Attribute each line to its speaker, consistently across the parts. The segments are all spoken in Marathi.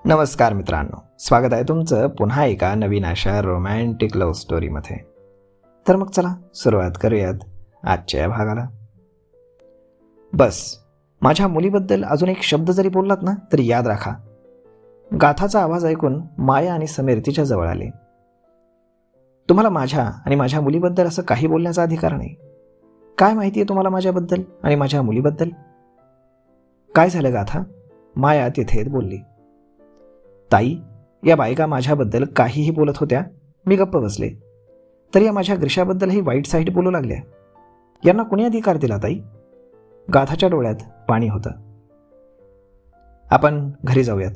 Speaker 1: नमस्कार मित्रांनो, स्वागत आहे तुमचं पुन्हा एका नवीन अशा रोमॅन्टिक लव्ह स्टोरीमध्ये. तर मग चला सुरुवात करूयात आजच्या या भागाला. बस, माझ्या मुलीबद्दल अजून एक शब्द जरी बोललात ना तरी याद राखा. गाथाचा आवाज ऐकून माया आणि समीर तिच्या जवळ आले. तुम्हाला माझ्या आणि माझ्या मुलीबद्दल असं काही बोलण्याचा अधिकार नाही. काय माहिती आहे तुम्हाला माझ्याबद्दल आणि माझ्या मुलीबद्दल? काय झालं गाथा? माया तिथे बोलली. ताई, या बायका माझ्याबद्दल काहीही बोलत होत्या, मी गप्प बसले. तर या माझ्या ग्रीशाबद्दलही वाईट साईट बोलू लागल्या. यांना कोणी अधिकार दिला ताई? गाथाच्या डोळ्यात पाणी होतं. आपण घरी जाऊयात,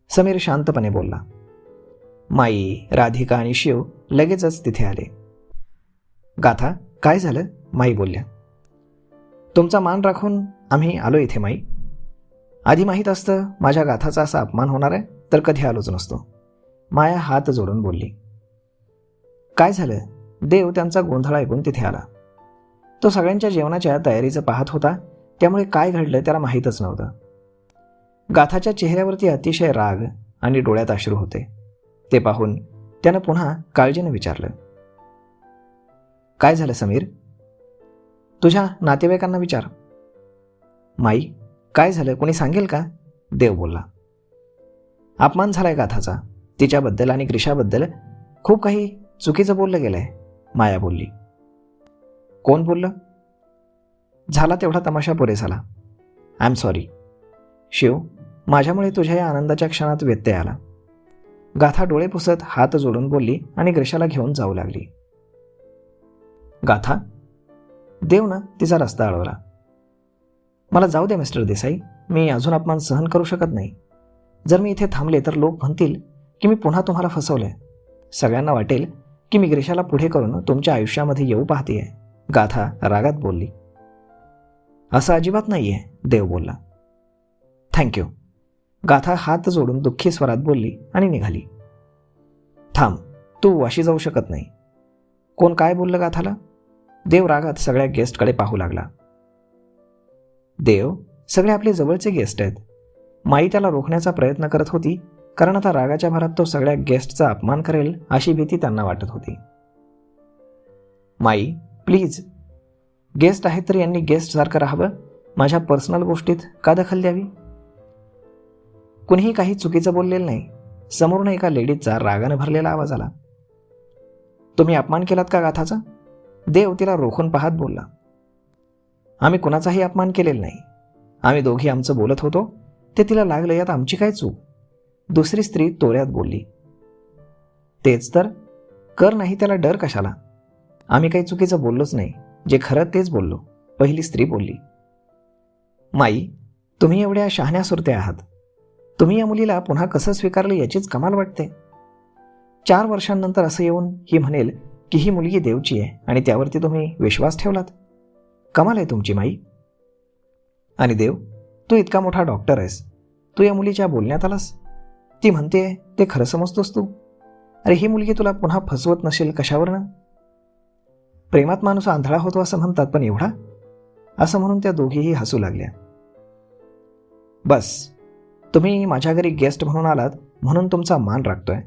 Speaker 1: समीर शांतपणे बोलला. माई, राधिका आणि शिव लगेचच तिथे आले. गाथा, काय झालं? माई बोलल्या. तुमचा मान राखून आम्ही आलो इथे माई. आधी माहीत असतं माझ्या गाथाचा असा अपमान होणार आहे तर कधी आलोच नसतो. माया हात जोडून बोलली. काय झालं? देव त्यांचा गोंधळ ऐकून तिथे आला. तो सगळ्यांच्या जेवणाच्या तयारीचं पाहत होता, त्यामुळे काय घडलं त्याला माहीतच नव्हतं. गाथाच्या चेहऱ्यावरती अतिशय राग आणि डोळ्यात अश्रू होते. ते पाहून त्यानं पुन्हा काळजीने विचारलं. काय झालं समीर? तुझ्या नातेवाईकांना विचार. माई, काय झालं कोणी सांगेल का? देव बोलला. अपमान झालाय गाथाचा. तिच्याबद्दल आणि ग्रीशाबद्दल खूप काही चुकीचं बोललं गेलंय, माया बोलली. कोण बोललं? झाला तेवढा तमाशा पुरे झाला. I am sorry. शिव, माझ्यामुळे तुझ्या या आनंदाच्या क्षणात व्यत्यय आला. गाथा डोळे पुसत हात जोडून बोलली आणि ग्रीशाला घेऊन जाऊ लागली. गाथा, देव ना तिचा रस्ता अडवला. मला जाऊ दे मिस्टर देसाई, मी अजून अपमान सहन करू शकत नाही. जर मी इथे थांबले तर लोक म्हणतील की मी पुन्हा तुम्हाला फसवलंय. सगळ्यांना वाटेल की मी ग्रीशाला पुढे करून तुमच्या आयुष्यामध्ये येऊ पाहतेय, गाथा रागात बोलली. असं अजिबात नाहीये, देव बोलला. थँक्यू. गाथा हात जोडून दुःखी स्वरात बोलली आणि निघाली. थांब, तू वाशी जाऊ शकत नाही. कोण काय बोललं गाथाला? देव रागात सगळ्या गेस्टकडे पाहू लागला. देव, सगळे आपले जवळचे गेस्ट आहेत. माई त्याला रोखण्याचा प्रयत्न करत होती, कारण आता रागाच्या भरात तो सगळ्या गेस्टचा अपमान करेल अशी भीती त्यांना वाटत होती. माई, प्लीज, गेस्ट आहेत तर यांनी गेस्ट सारखं राहावं. माझ्या पर्सनल गोष्टीत का दखल द्यावी? कुणीही काही चुकीचं बोललेलं नाही. समोरून एका लेडीजचा रागानं भरलेला आवाज आला. तुम्ही अपमान केलात का गाथाचा? देव तिला रोखून पाहत बोलला. आम्ही कुणाचाही अपमान केलेला नाही. आम्ही दोघी आमचं बोलत होतो, ते तिला लागलं, यात आमची काय चूक? दुसरी स्त्री तोऱ्यात बोलली. तेच तर, कर नाही त्याला डर कशाला? आम्ही काही चुकीचं बोललोच नाही, जे खरं तेच बोललो, पहिली स्त्री बोलली. माई, तुम्ही एवढ्या शहाण्या सुरत्या आहात. तुम्ही या मुलीला पुन्हा कसं स्वीकारलं याचीच कमाल वाटते. 4 वर्षांनंतर असं येऊन ही म्हणेल की ही मुलगी देवची आहे आणि त्यावरती तुम्ही विश्वास ठेवलात. कमाल आहे तुमची माई. आणि देव, तू इतका मोठा डॉक्टर आहेस, तू या मुलीच्या बोलण्यात आलास? ती म्हणते ते खरं समजतोस तू? अरे, ही मुलगी तुला पुन्हा फसवत नसेल कशावरनं? प्रेमात माणूस आंधळा होतो असं म्हणतात, पण एवढा? असं म्हणून त्या दोघीही हसू लागल्या. बस, तुम्ही माझ्या घरी गेस्ट म्हणून आलात म्हणून तुमचा मान राखतोय,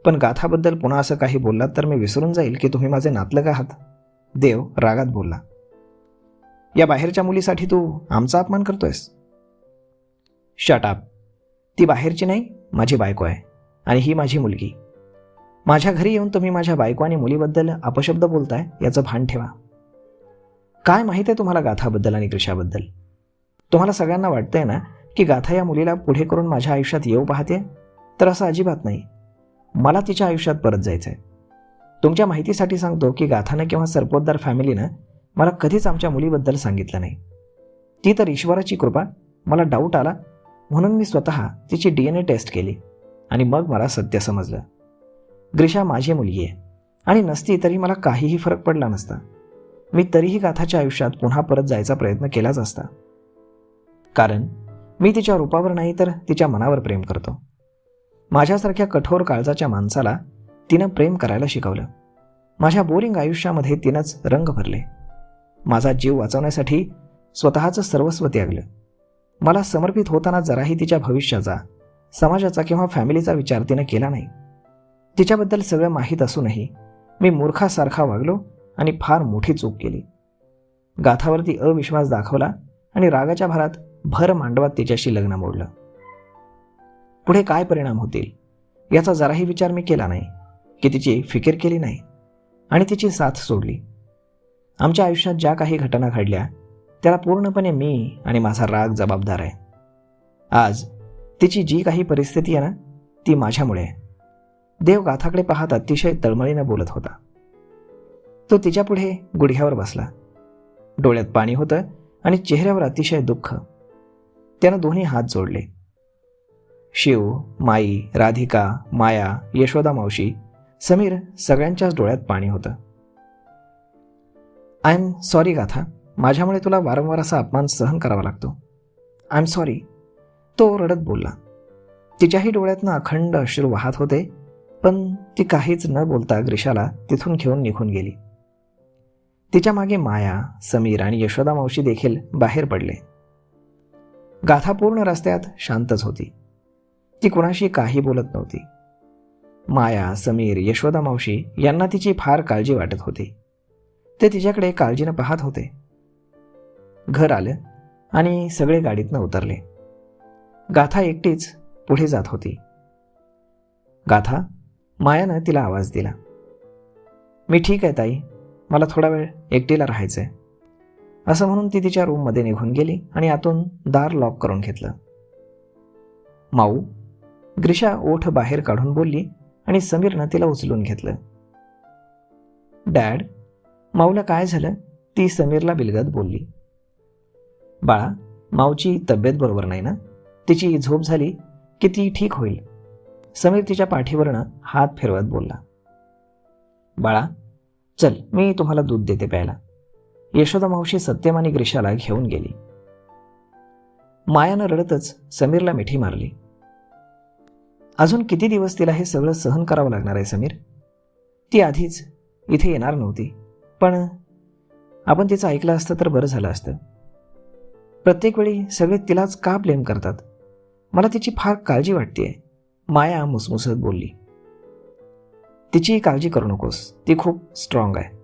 Speaker 1: पण गाथाबद्दल पुन्हा असं काही बोललात तर मी विसरून जाईल की तुम्ही माझे नातलग आहात, देव रागात बोलला. या बाहेरच्या मुलीसाठी तू आमचा अपमान करतोयस? Shut up. ती बाहेरची नाही, माझी बायको आहे आणि ही माझी मुलगी. माझ्या घरी येऊन तुम्ही माझ्या बायको आणि मुलीबद्दल अपशब्द बोलताय याचं भान ठेवा. काय माहीत आहे तुम्हाला गाथाबद्दल आणि ग्रीशाबद्दल? तुम्हाला सगळ्यांना वाटतंय ना की गाथा या मुलीला पुढे करून माझ्या आयुष्यात येऊ पाहते? तर असं अजिबात नाही. मला तिच्या आयुष्यात परत जायचं आहे. तुमच्या माहितीसाठी सांगतो की गाथानं किंवा सरपोतदार फॅमिलीनं मला कधीच आमच्या मुलीबद्दल सांगितलं नाही. ती तर ईश्वराची कृपा. मला डाऊट आला म्हणून मी स्वतः तिची DNA टेस्ट केली आणि मग मला सत्य समजलं. ग्रीशा माझी मुलगी आहे आणि नसती तरी मला काहीही फरक पडला नसता. मी तरीही गाथाच्या आयुष्यात पुन्हा परत जायचा प्रयत्न केलाच असता, कारण मी तिच्या रूपावर नाही तर तिच्या मनावर प्रेम करतो. माझ्यासारख्या कठोर काळजाच्या माणसाला तिनं प्रेम करायला शिकवलं. माझ्या बोरिंग आयुष्यामध्ये तिनंच रंग भरले. माझा जीव वाचवण्यासाठी स्वतःचं सर्वस्व त्यागलं. मला समर्पित होताना जराही तिच्या भविष्याचा, समाजाचा किंवा फॅमिलीचा विचार तिनं केला नाही. तिच्याबद्दल सगळं माहीत असूनही मी मूर्खासारखा वागलो आणि फार मोठी चूक केली. गाथावरती अविश्वास दाखवला आणि रागाच्या भरात भर मांडवात तिच्याशी लग्न मोडलं. पुढे काय परिणाम होतील याचा जराही विचार मी केला नाही, की तिची फिकीर केली नाही आणि तिची साथ सोडली. आमच्या आयुष्यात ज्या काही घटना घडल्या त्याला पूर्णपणे मी आणि माझा राग जबाबदार आहे. आज तिची जी काही परिस्थिती आहे ना, ती माझ्यामुळे आहे. देव गाथाकडे पाहत अतिशय तळमळीनं बोलत होता. तो तिच्यापुढे गुडघ्यावर बसला. डोळ्यात पाणी होतं आणि चेहऱ्यावर अतिशय दुःख. त्यानं दोन्ही हात जोडले. शिव, माई, राधिका, माया, यशोदा मावशी, समीर सगळ्यांच्याच डोळ्यात पाणी होतं. आय एम सॉरी गाथा, माझ्यामुळे तुला वारंवार असा अपमान सहन करावा लागतो. आय एम सॉरी, तो रडत बोलला. तिच्याही डोळ्यातनं अखंड अश्रू वाहत होते, पण ती काहीच न बोलता ग्रीशाला तिथून घेऊन निघून गेली. तिच्या मागे माया, समीर आणि यशोदा मावशी देखील बाहेर पडले. गाथा पूर्ण रस्त्यात शांतच होती. ती कुणाशी काही बोलत नव्हती. माया, समीर, यशोदा मावशी यांना तिची फार काळजी वाटत होती. ते तिच्याकडे काळजीनं पाहत होते. घर आलं आणि सगळे गाडीतनं उतरले. गाथा एकटीच पुढे जात होती. गाथा, मायानं तिला आवाज दिला. मी ठीक आहे ताई, मला थोडा वेळ एकटीला राहायचंय, असं म्हणून ती तिच्या रूममध्ये निघून गेली आणि आतून दार लॉक करून घेतलं. माऊ, ग्रीशा ओठ बाहेर काढून बोलली आणि समीरनं तिला उचलून घेतलं. डॅड, माऊला काय झालं, ती समीरला बिलगत बोलली. बाळा, माऊची तब्येत बरोबर नाही ना, तिची झोप झाली की ती ठीक होईल, समीर तिच्या पाठीवरनं हात फिरवत बोलला. बाळा चल, मी तुम्हाला दूध देते प्यायला. यशोदा मावशी सत्यम आणि ग्रीशाला घेऊन गेली. मायानं रडतच समीरला मिठी मारली. अजून किती दिवस तिला हे सगळं सहन करावं लागणार आहे समीर? ती आधीच इथे येणार नव्हती, पण आपण तिचं ऐकलं असतं तर बरं झालं असतं. प्रत्येक वेळी सगळे तिलाच का ब्लेम करतात? मला तिची फार काळजी वाटतेय, माया मुसमुसत बोलली. तिची काळजी करू नकोस, ती खूप स्ट्रॉंग आहे.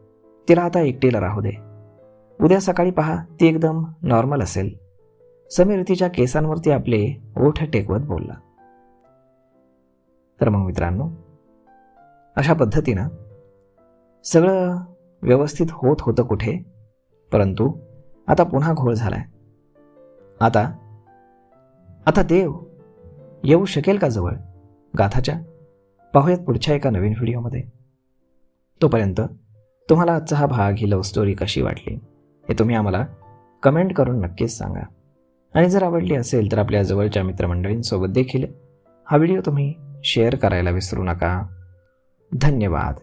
Speaker 1: तिला आता एकटीला राहू दे. उद्या सकाळी पहा ती एकदम नॉर्मल असेल. समीर तिच्या केसांवरती आपले ओठ टेकवत बोलला. तर मग मित्रांनो, अशा पद्धतीनं सगळं व्यवस्थित होत होतं कुठे, परंतु आता पुन्हा घोळ झालाय. आता देव येऊ शकेल का जवळ गाथाच्या? पाहूयात पुढच्या एका नवीन व्हिडिओमध्ये. तोपर्यंत तुम्हाला आजचा हा भाग, ही लव्ह स्टोरी कशी वाटली हे तुम्ही आम्हाला कमेंट करून नक्कीच सांगा. आणि जर आवडली असेल तर आपल्या जवळच्या मित्रमंडळींसोबत देखील हा व्हिडिओ तुम्ही शेअर करायला विसरू नका. धन्यवाद.